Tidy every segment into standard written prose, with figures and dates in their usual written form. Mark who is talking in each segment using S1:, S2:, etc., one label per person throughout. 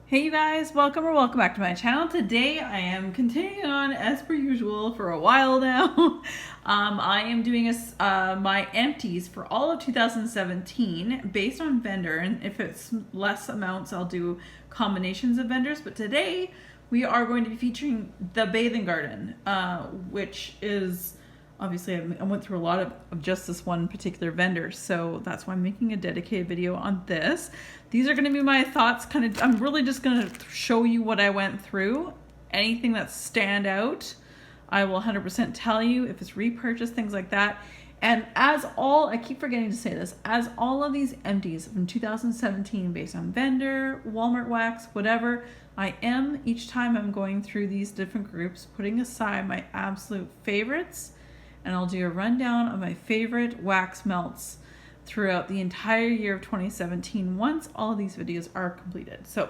S1: Hey you guys, welcome or welcome back to my channel. Today I am continuing on as per usual for a while now. I am doing my empties for all of 2017 based on vendor, and if it's less amounts I'll do combinations of vendors, but today we are going to be featuring the bathing garden, which is obviously I went through a lot of just this one particular vendor, so that's why I'm making a dedicated video on this. These are going to be my thoughts, I'm really just going to show you what I went through. Anything that stand out, I will 100% tell you. If it's repurchased, things like that. And I keep forgetting to say this, as all of these empties from 2017 based on vendor, Walmart wax, whatever, I am, each time I'm going through these different groups, putting aside my absolute favorites, and I'll do a rundown of my favorite wax melts throughout the entire year of 2017 once all of these videos are completed. So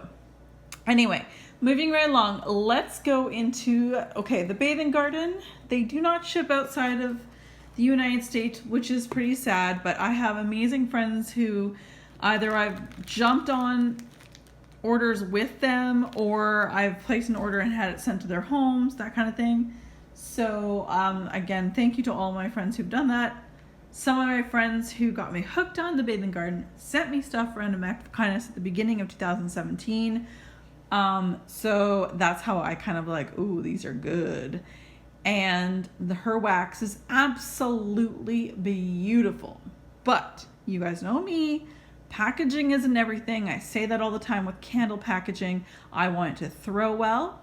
S1: anyway, moving right along, let's go into, the bathing garden. They do not ship outside of the United States, which is pretty sad, but I have amazing friends who either I've jumped on orders with them or I've placed an order and had it sent to their homes, that kind of thing. So again, thank you to all my friends who've done that. Some of my friends who got me hooked on the bathing garden sent me stuff for random act of kindness at the beginning of 2017. So that's how I kind of like, ooh, these are good. And her wax is absolutely beautiful. But you guys know me, packaging isn't everything. I say that all the time with candle packaging. I want it to throw well.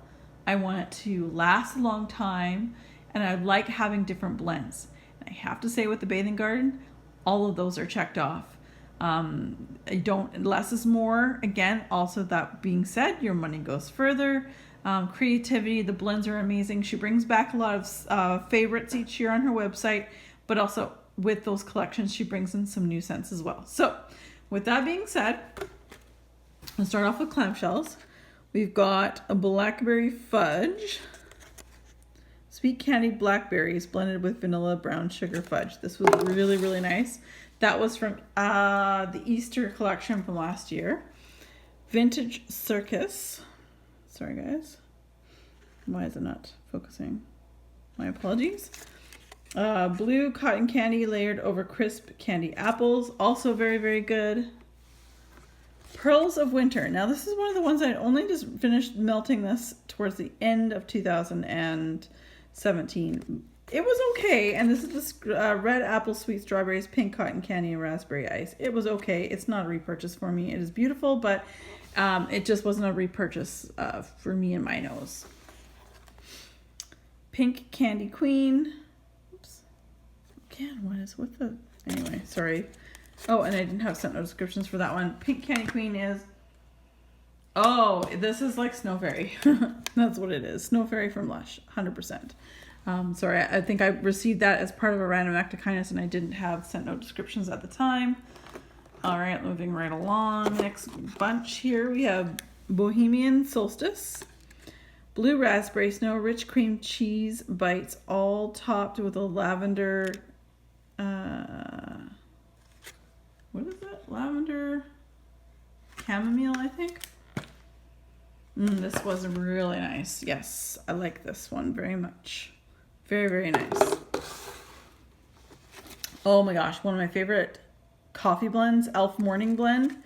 S1: I want it to last a long time, and I like having different blends. And I have to say with the bathing garden, all of those are checked off. Less is more. Again, also that being said, your money goes further. Creativity, the blends are amazing. She brings back a lot of favorites each year on her website, but also with those collections, she brings in some new scents as well. So with that being said, let's start off with clamshells. We've got a blackberry fudge, sweet candied blackberries blended with vanilla brown sugar fudge. This was really, really nice. That was from the Easter collection from last year. Vintage Circus. Sorry, guys. Why is it not focusing? My apologies. Blue cotton candy layered over crisp candy apples. Also very, very good. Pearls of Winter. Now this is one of the ones I only just finished melting this towards the end of 2017. It was okay, and this is just red apple, sweet strawberries, pink cotton candy, and raspberry ice. It was okay. It's not a repurchase for me. It is beautiful, but it just wasn't a repurchase for me and my nose. Pink Candy Queen. Oops. Again, anyway, sorry. Oh, and I didn't have sent no descriptions for that one. Pink Candy Queen is, this is like Snow Fairy. That's what it is. Snow Fairy from Lush, 100%. Sorry, I think I received that as part of a random act of kindness and I didn't have sent no descriptions at the time. All right, moving right along. Next bunch here, we have Bohemian Solstice. Blue Raspberry Snow, rich cream cheese bites, all topped with a lavender, what is that? Lavender chamomile, I think. This was really nice. Yes, I like this one very much. Very, very nice. Oh my gosh, one of my favorite coffee blends, Elf Morning Blend.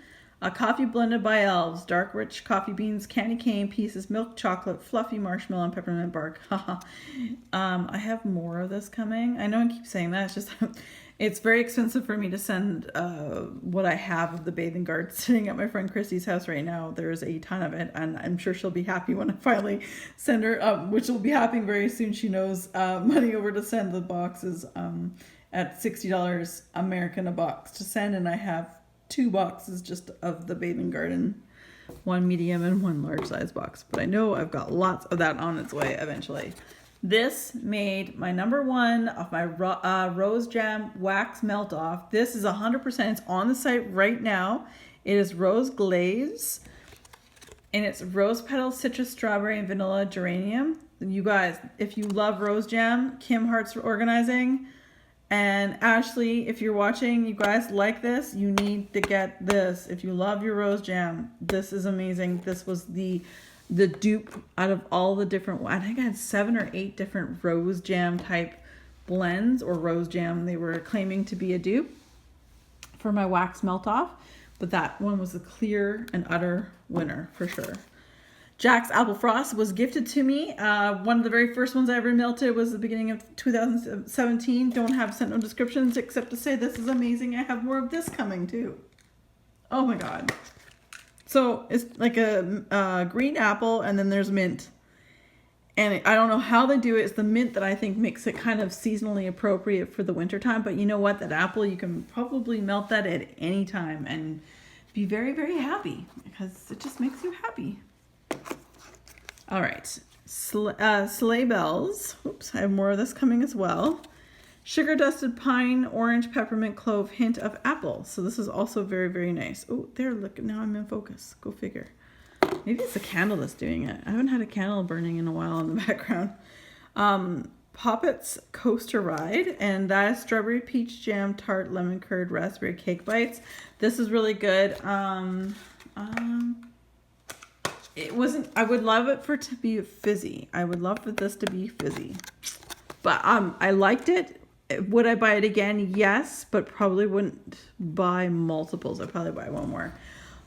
S1: A coffee blended by elves, dark rich coffee beans, candy cane pieces, milk chocolate, fluffy marshmallow, and peppermint bark. I have more of this coming. I know I keep saying that. It's just, it's very expensive for me to send what I have of the bathing garden sitting at my friend Christy's house right now. There's a ton of it, and I'm sure she'll be happy when I finally send her, which will be happening very soon. She knows money over to send the boxes at $60 American a box to send, and I have 2 boxes just of the bathing garden, 1 medium and 1 large size box, but I know I've got lots of that on its way eventually. This made my number 1 of my Rose Jam wax melt off. This is 100%, it's on the site right now. It is rose glaze and it's rose petal, citrus, strawberry, and vanilla geranium. You guys, if you love Rose Jam, Kim Hart's organizing, And Ashley, if you're watching, you guys like this, you need to get this. If you love your rose jam, this is amazing. This was the dupe out of all the different, I think I had 7 or 8 different rose jam type blends or rose jam. They were claiming to be a dupe for my wax melt off, but that one was a clear and utter winner for sure. Jack's Apple Frost was gifted to me. One of the very first ones I ever melted was the beginning of 2017. Don't have sent no descriptions except to say this is amazing. I have more of this coming too. Oh my God. So it's like a green apple and then there's mint. And I don't know how they do it. It's the mint that I think makes it kind of seasonally appropriate for the winter time. But you know what? That apple, you can probably melt that at any time and be very, very happy because it just makes you happy. All right, sleigh bells. Oops, I have more of this coming as well. Sugar dusted pine, orange, peppermint, clove, hint of apple. So this is also very, very nice. Oh, there, look, now I'm in focus. Go figure. Maybe it's the candle that's doing it. I haven't had a candle burning in a while in the background. Poppets Coaster Ride, and that is strawberry peach jam, tart, lemon curd, raspberry cake bites. This is really good. It wasn't, I would love it for it to be fizzy. I would love for this to be fizzy. But I liked it. Would I buy it again? Yes, but probably wouldn't buy multiples. I'd probably buy one more.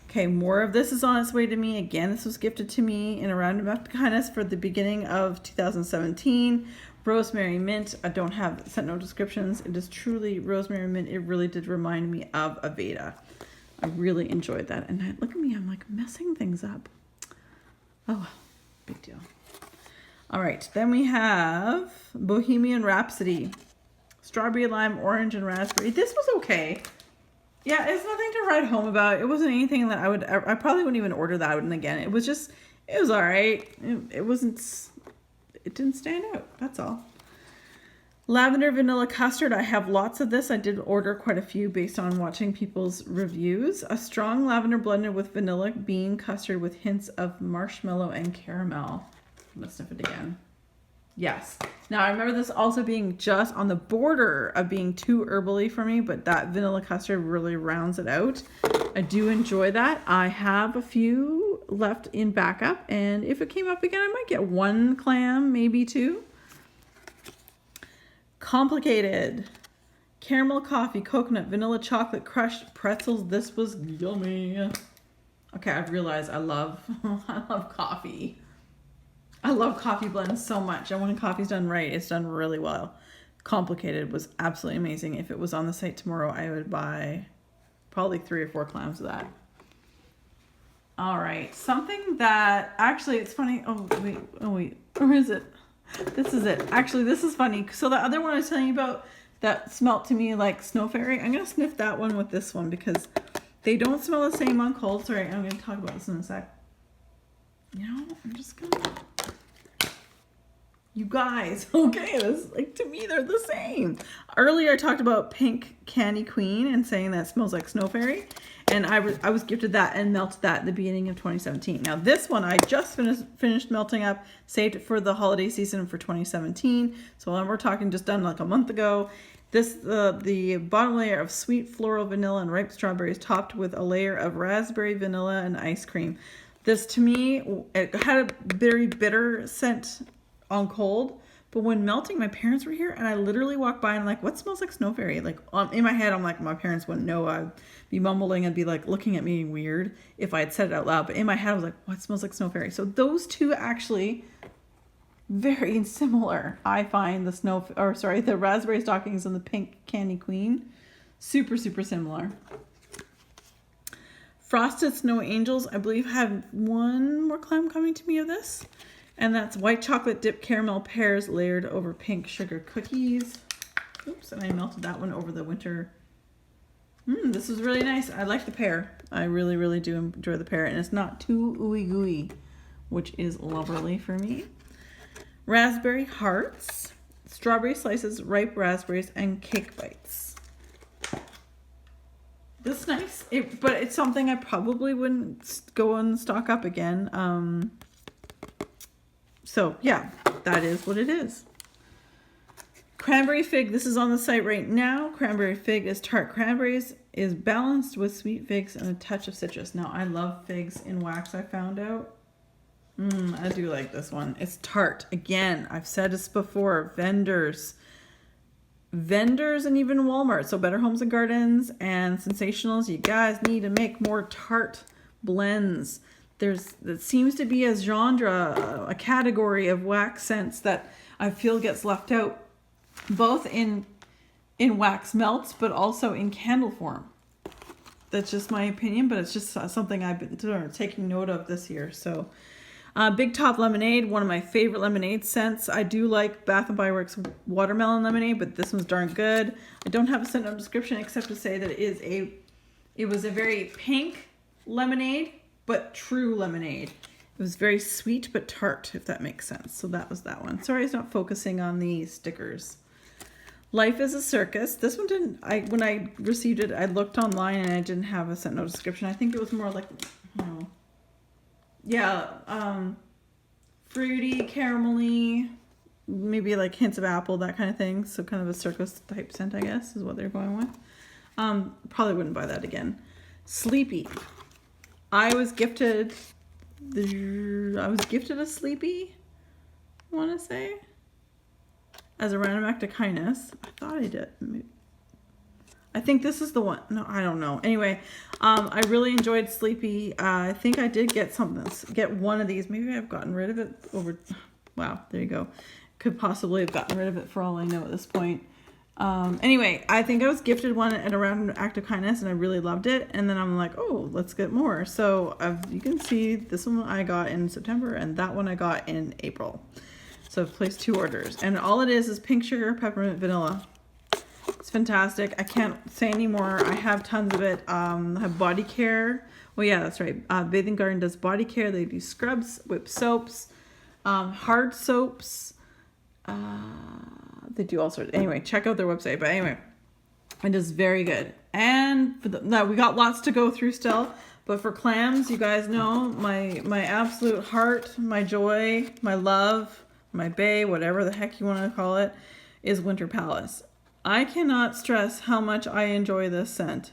S1: Okay, more of this is on its way to me. Again, this was gifted to me in a roundabout kindness for the beginning of 2017. Rosemary mint. I don't have sent no descriptions. It is truly rosemary mint. It really did remind me of Aveda. I really enjoyed that. And look at me, I'm like messing things up. Oh, big deal. All right, then we have Bohemian Rhapsody. Strawberry, lime, orange, and raspberry. This was okay. Yeah, it's nothing to write home about. It wasn't anything that I probably wouldn't even order that one again. It was all right. It didn't stand out, that's all. Lavender vanilla custard. I have lots of this. I did order quite a few based on watching people's reviews. A strong lavender blended with vanilla bean custard with hints of marshmallow and caramel. I'm gonna sniff it again. Yes. Now I remember this also being just on the border of being too herbally for me, but that vanilla custard really rounds it out. I do enjoy that. I have a few left in backup, and if it came up again, I might get 1 clam, maybe 2. Complicated. Caramel coffee, coconut, vanilla chocolate, crushed pretzels. This was yummy. Okay, I've realized I love coffee. I love coffee blends so much. And when coffee's done right, it's done really well. Complicated was absolutely amazing. If it was on the site tomorrow, I would buy probably 3 or 4 clams of that. All right, something that actually it's funny. Oh wait, where is it? This is it. Actually, this is funny. So the other one I was telling you about that smelled to me like Snow Fairy, I'm going to sniff that one with this one because they don't smell the same on cold. Sorry, I'm going to talk about this in a sec. You know, I'm just going to... You guys, okay, this like to me they're the same. Earlier I talked about Pink Candy Queen and saying that smells like Snow Fairy, and I was gifted that and melted that at the beginning of 2017. Now this one I just finished melting up, saved it for the holiday season for 2017. So we're talking just done like a month ago. This the bottom layer of sweet floral vanilla and ripe strawberries topped with a layer of raspberry vanilla and ice cream. This to me, it had a very bitter scent on cold, but when melting, my parents were here and I literally walked by and I'm like, what smells like Snow Fairy? Like in my head I'm like, my parents wouldn't know. I'd be mumbling and be like looking at me weird if I had said it out loud, but in my head I was like, what smells like Snow Fairy? So those two actually very similar. I find the raspberry stockings and the Pink Candy Queen super similar. Frosted Snow Angels, I believe, have 1 more clam coming to me of this. And that's white chocolate dipped caramel pears layered over pink sugar cookies. Oops, and I melted that one over the winter. This is really nice. I like the pear. I really do enjoy the pear. And it's not too ooey gooey, which is lovely for me. Raspberry hearts, strawberry slices, ripe raspberries, and cake bites. This is nice, but it's something I probably wouldn't go and stock up again. So yeah, that is what it is. Cranberry fig, this is on the site right now. Cranberry fig is tart cranberries, is balanced with sweet figs and a touch of citrus. Now, I love figs in wax, I found out. I do like this one. It's tart. Again, I've said this before. Vendors and even Walmart. So Better Homes and Gardens and Sensationals, you guys need to make more tart blends. That seems to be a genre, a category of wax scents that I feel gets left out, both in wax melts, but also in candle form. That's just my opinion, but it's just something I've been taking note of this year. So, Big Top Lemonade, one of my favorite lemonade scents. I do like Bath & Body Works watermelon lemonade, but this one's darn good. I don't have a scent note description except to say that it was a very pink lemonade, but true lemonade. It was very sweet but tart, if that makes sense. So that was that one. Sorry, it's not focusing on the stickers. Life is a Circus. This one didn't, when I received it, I looked online and I didn't have a scent note description. I think it was more like, fruity, caramelly, maybe like hints of apple, that kind of thing. So kind of a circus type scent, I guess, is what they're going with. Probably wouldn't buy that again. Sleepy. I was gifted a Sleepy, I want to say, as a random act of kindness. I thought I did. I think this is the one. No, I don't know. Anyway, I really enjoyed Sleepy. I think I did get one of these. Maybe I've gotten rid of it over. Wow, there you go. Could possibly have gotten rid of it for all I know at this point. Anyway, I think I was gifted one at a random act of kindness and I really loved it. And then I'm like, oh, let's get more. So you can see this one I got in September and that one I got in April. So I've placed 2 orders. And all it is pink sugar, peppermint, vanilla. It's fantastic. I can't say anymore. I have tons of it. I have body care. Well, yeah, that's right. Bathing Garden does body care. They do scrubs, whip soaps, hard soaps. They do all sorts. Anyway, check out their website. But anyway, it is very good. And now we got lots to go through still. But for clams, you guys know my absolute heart, my joy, my love, my bae, whatever the heck you want to call it, is Winter Palace. I cannot stress how much I enjoy this scent.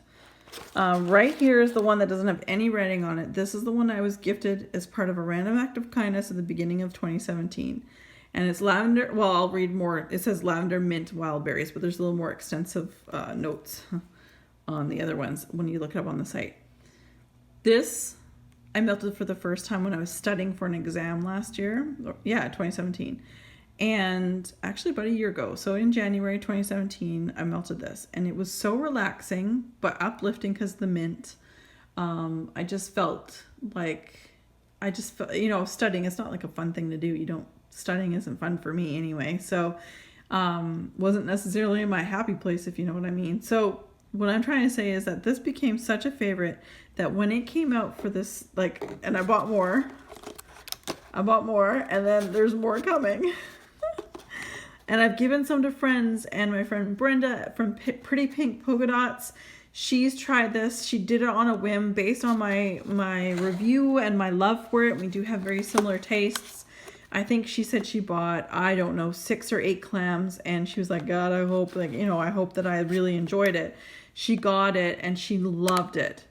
S1: Right here is the one that doesn't have any writing on it. This is the one I was gifted as part of a random act of kindness at the beginning of 2017. And it's lavender. Well, I'll read more. It says lavender, mint, wild berries, but there's a little more extensive notes on the other ones when you look it up on the site. This I melted for the first time when I was studying for an exam last year. Yeah, 2017. And actually about a year ago. So in January 2017, I melted this. And it was so relaxing, but uplifting because of the mint. I just felt like, studying, it's not like a fun thing to do. Studying isn't fun for me anyway. So wasn't necessarily in my happy place, if you know what I mean. So what I'm trying to say is that this became such a favorite that when it came out for this, and I bought more, and then there's more coming. And I've given some to friends, and my friend Brenda from Pretty Pink Polka Dots, she's tried this. She did it on a whim based on my review and my love for it. We do have very similar tastes. I think she said she bought, 6 or 8 clams, and she was like, God, I hope, I hope that I really enjoyed it. She got it, and she loved it.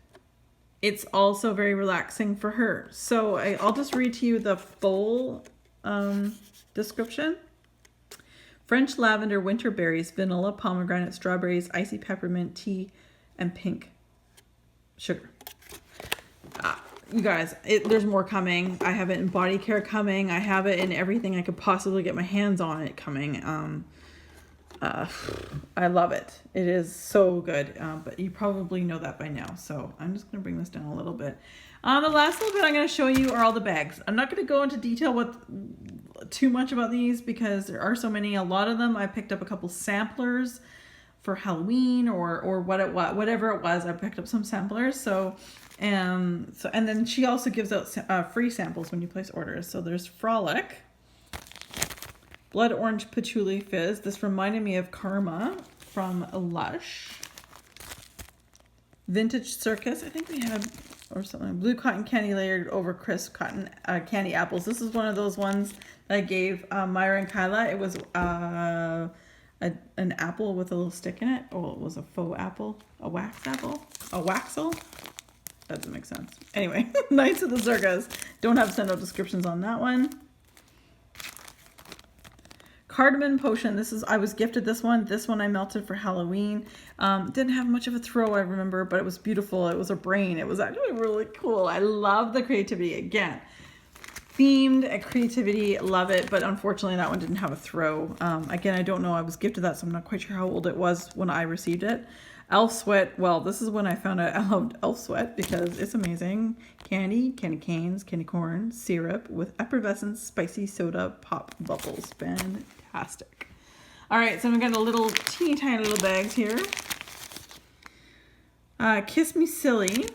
S1: It's also very relaxing for her. So I'll just read to you the full description. French lavender, winter berries, vanilla, pomegranate, strawberries, icy peppermint, tea, and pink sugar. You guys, there's more coming. I have it in body care coming. I have it in everything I could possibly get my hands on it coming. I love it. It is so good. But you probably know that by now. So I'm just going to bring this down a little bit. The last little bit I'm going to show you are all the bags. I'm not going to go into detail too much about these because there are so many. A lot of them I picked up a couple samplers for Halloween or whatever it was. I picked up some samplers. And then she also gives out free samples when you place orders. So there's Frolic, Blood Orange Patchouli Fizz. This reminded me of Karma from Lush. Vintage Circus, I think we had, or something. Blue Cotton Candy layered over crisp cotton candy apples. This is one of those ones that I gave Myra and Kyla. It was an apple with a little stick in it. Oh, it was a faux apple, a wax apple, a waxel. That doesn't make sense. Anyway, Knights of the Zergas. Don't have send out descriptions on that one. Cardamom potion. I was gifted this one. This one I melted for Halloween. Didn't have much of a throw, I remember, but it was beautiful. It was a brain. It was actually really cool. I love the creativity. Again, themed creativity, love it, but unfortunately that one didn't have a throw. Again, I don't know. I was gifted that, so I'm not quite sure how old it was when I received it. Elf Sweat. Well, this is when I found out I loved Elf Sweat because it's amazing. Candy, candy canes, candy corn, syrup with effervescent spicy soda pop bubbles. Fantastic. All right, so we got a little teeny tiny little bags here. Kiss Me Silly.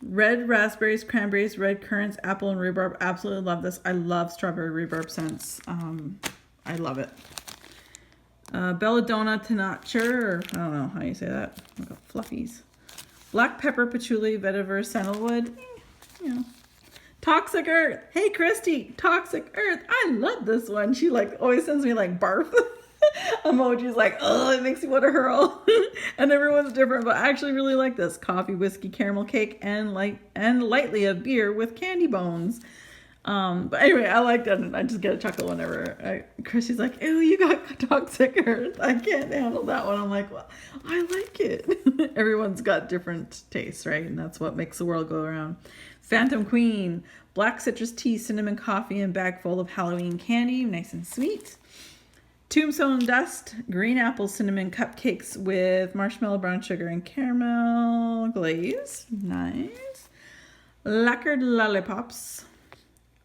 S1: Red raspberries, cranberries, red currants, apple, and rhubarb. Absolutely love this. I love strawberry rhubarb scents. I love it. Belladonna Tenacher, or I don't know how you say that. Look at fluffies. Black pepper, patchouli, vetiver, sandalwood. You know. Toxic Earth. Hey, Christy. Toxic Earth. I love this one. She always sends me barf emojis oh, it makes me want to hurl. And everyone's different, but I actually really like this. Coffee, whiskey, caramel cake, and lightly of beer with candy bones. But anyway, I like that, and I just get a chuckle whenever Chrissy's like, ew, you got Toxic Earth. I can't handle that one. I'm like, well, I like it. Everyone's got different tastes, right? And that's what makes the world go around. Phantom Queen. Black citrus tea, cinnamon coffee, and bag full of Halloween candy. Nice and sweet. Tombstone Dust, green apple cinnamon cupcakes with marshmallow, brown sugar, and caramel glaze. Nice. Lacquered lollipops,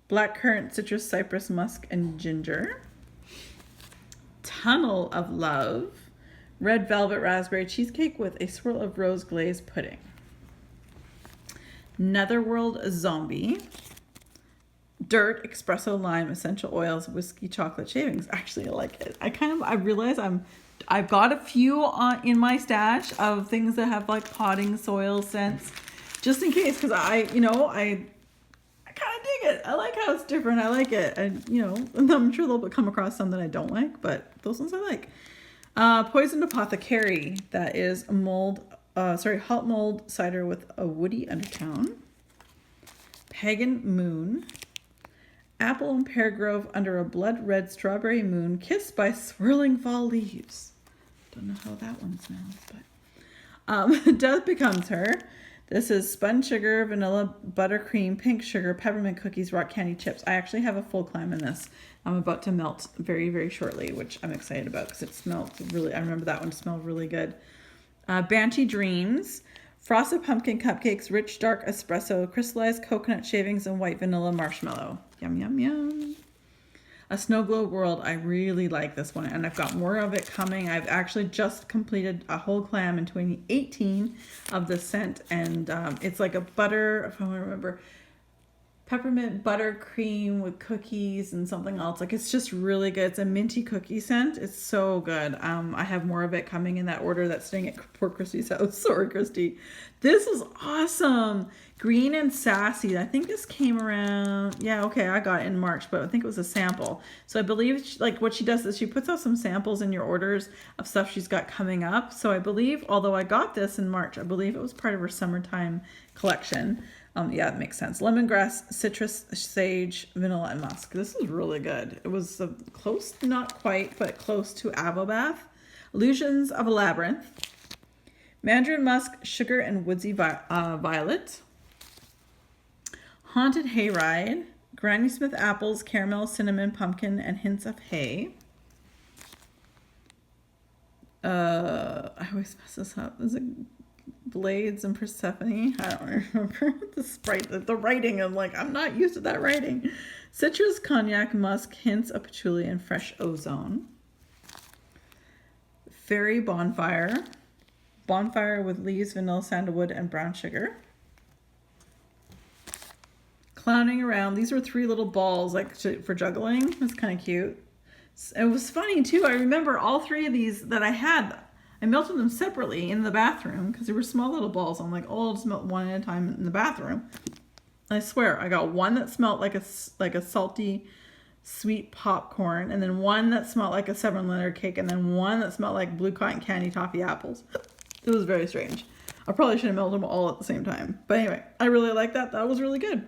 S1: black currant, citrus, cypress, musk, and ginger. Tunnel of Love, red velvet raspberry cheesecake with a swirl of rose glazed pudding. Netherworld Zombie. Dirt, espresso, lime, essential oils, whiskey, chocolate shavings. Actually, I like it. I realize I've got a few in my stash of things that have potting soil scents, just in case, because I kind of dig it. I like how it's different. I like it. And I'm sure they'll come across some that I don't like, but those ones I like. Poisoned Apothecary. That is hot mold cider with a woody undertone. Pagan Moon. Apple and pear grove under a blood red strawberry moon kissed by swirling fall leaves. Don't know how that one smells, but Death Becomes Her. This is spun sugar, vanilla, buttercream, pink sugar, peppermint cookies, rock candy chips. I actually have a full climb in this. I'm about to melt very, very shortly, which I'm excited about because it smelled really, I remember that one smelled really good. Banshee Dreams. Frosted pumpkin cupcakes, rich dark espresso, crystallized coconut shavings, and white vanilla marshmallow. Yum, yum, yum. A Snow Globe World. I really like this one, and I've got more of it coming. I've actually just completed a whole clam in 2018 of the scent, and it's like a butter, if I remember, peppermint buttercream with cookies and something else. It's just really good. It's a minty cookie scent. It's so good. I have more of it coming in that order that's staying at poor Christy's house. Sorry, Christy. This is awesome. Green and Sassy. I think this came around. Yeah, okay, I got it in March, but I think it was a sample. So I believe what she does is she puts out some samples in your orders of stuff she's got coming up. So I believe, although I got this in March, I believe it was part of her summertime collection. Yeah, it makes sense. Lemongrass, citrus, sage, vanilla, and musk. This is really good. It was close, not quite, but close to Avobath. Illusions of a Labyrinth. Mandarin musk, sugar, and woodsy violet. Haunted Hayride. Granny Smith apples, caramel, cinnamon, pumpkin, and hints of hay. I always mess this up. Is it Blades and Persephone? I don't remember the writing. I'm not used to that writing. Citrus, cognac, musk, hints of patchouli, and fresh ozone. Fairy Bonfire. Bonfire with leaves, vanilla, sandalwood, and brown sugar. Clowning Around. These were 3 little balls for juggling. It's kind of cute. It was funny too. I remember all 3 of these that I had. I melted them separately in the bathroom because they were small little balls. I'm like, oh, I'll just melt one at a time in the bathroom. I swear, I got one that smelled like a salty sweet popcorn, and then one that smelled like a seven layer cake, and then one that smelled like blue cotton candy toffee apples. It was very strange. I probably should have melted them all at the same time. But anyway, I really like that. That was really good.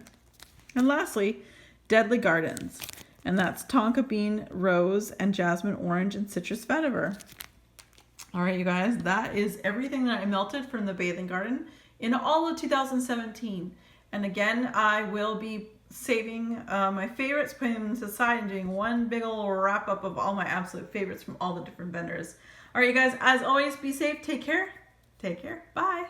S1: And lastly, Deadly Gardens. And that's tonka bean, rose, and jasmine orange, and citrus vetiver. All right, you guys, that is everything that I melted from the bathing garden in all of 2017. And again, I will be saving my favorites, putting them to the side, and doing one big old wrap up of all my absolute favorites from all the different vendors. All right, you guys, as always, be safe. Take care. Take care. Bye.